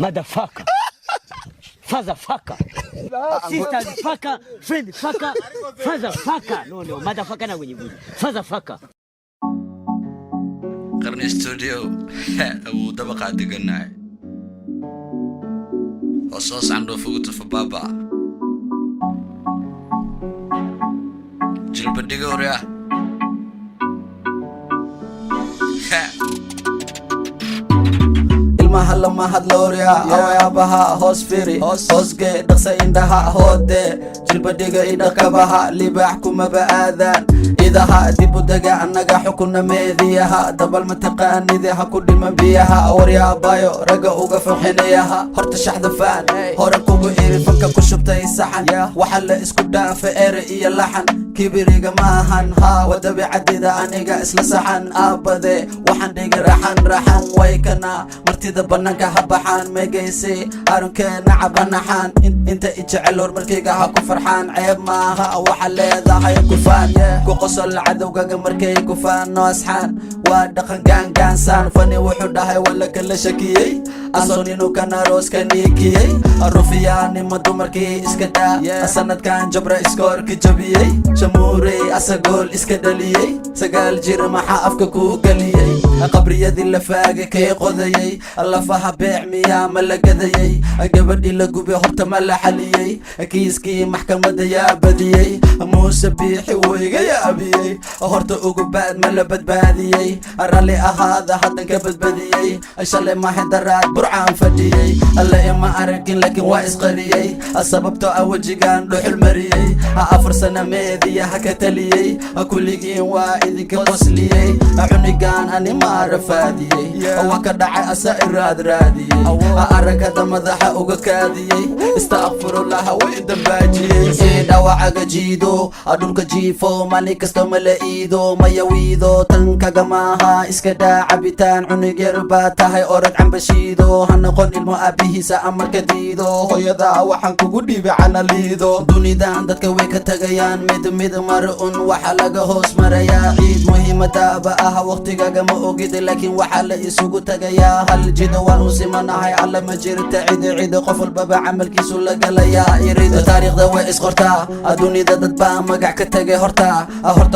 Motherfucker. Fatherfucker. Sisters fucker. Friend fucker. Fatherfucker. No, motherfucker na kwenye budi. Fatherfucker. Qarni studio. Abu dabaqa deganay. Hoos عنده فوت في بابا. جلب الدقوريا. ilmaha lama hadloorya awaabaha hoos firi hoosgee dhaqsa indhaha hoode jilbadhiga idhakabaha libaax kumaba aadaan idaha dibu dega annaga xukuna meediyaha dabal mataqaanide ha ku dhiman biyaha waryaabayo raga uga foxinayaha horta shaxda faan hore kugu iri fanka ku shubtay saxan waxa la isku dhaafa ere iyo laxan kibiriga maahan waa dabiicadida aniga isla saxan aabade waxaan dhiga raxan way kana martida bannaanka ha baxaan megaysi arunkeena cabanaxaan inta ijecel horumarkayga ha ku farxaan ceeb maaha waxa leedahay kufaan ku qosol cadowgaga markay kufaan noo asxaan waa dhaqan gaangaansaan fani wuxuu dhahay wala kala shakiyey asoon inuu kana rooska niikiyey rufiyaanima dumarkii iska dhaa sanadkan jabra iskoorka jabiyey shamuurey asagool iska dhaliyey sagaal jir maxaa afka kuu geliyey qabriyadii la faaga kay qodayey lafaha beec miyaa ma la gadayey gabadhii la gubay horta ma la xaliyey kiiskii maxkamada yaa badiyey muuse biixi wuu iga yaabiyey horta ugu baad ma la badbaadiyey ralli ahaada haddan ka badbadiyey shalay mahadaraad burcaan fadhiyey alla ima aragin laakiin waa isqariyey sababtoo wejigaan dhuxul mariyey 4 sana meediya ha ka taliyey kulligiin waa idinka qosliyey cunigaan anima rafaadiyey waa ka dhacay asa iraad raadiyey aragada madaxa uga kaadiyey istaqfirullah way dambaajiyey dhawacaga jiido dhulka jiifo maalin kasta ma la iido maya wiido tan kaga maaha iska dhaa cabitaan cunug yar baa tahay orod cambashiido ha noqon ilmo aabihiisa amarka diido hooyada waxaan kugu dhiibay canaliido dunidan dadka way ka tagayaan mid mar un waxa laga hoos marayaa ciid muhiimadaaba ah waqtigaga ma ogid laakiin waxa la isugu tagayaa hal jido waan u simanahay alla ma jirta cid qof walbaba camalkiisu la galayaa irida taariikhda way isqortaa dunida dad baa magac ka tagay horta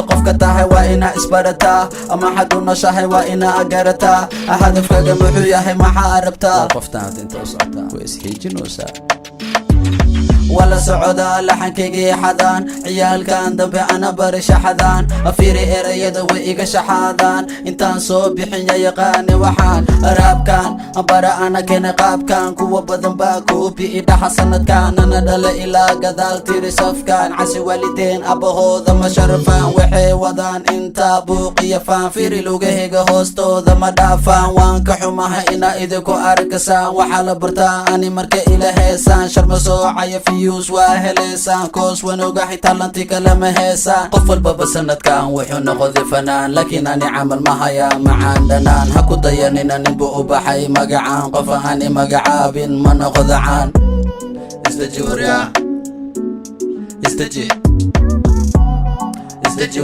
qofka tahay waa inaa isbarataa ama xad u noshahay waa inaa garataa hadafkaga muxuu yahay maxaa rabtaa qoftaan inta u socotaa way isxiijinaysaa wala socoda laxankayga xadaan ciyaalkan dambe ana bari shaxadaan fiiri erayada way iga shaxaadaan intaan soo bixin yaqaani waxaan raabkan bara ana keena qaabkan kuwa badan baa koobi idhaha sanadkan ana dhala ilaa gadaal tiri safkan casi walideen abahooda ma sharafaan waxay wadaan inta buuqiya faan fiiri lugahayga hoostooda ma dhaafaan waan ka xumahay inaa idinku argasaan waxaa la bartaa ani marka ila heesaan sharma soocaya fiyuus waa heleysaan koos wanoogahay talanti kalama heesaan qof walbaba sanadkan wuxuu noqday fanaan laakiin ani camal ma hayaa macaan dhanaan ha ku dayanina ninbu u baxay magacaan qof ani magacaabin ma noqda caan isdaji waryaa isdaji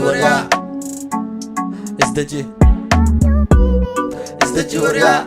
waryaa isdaji waryaa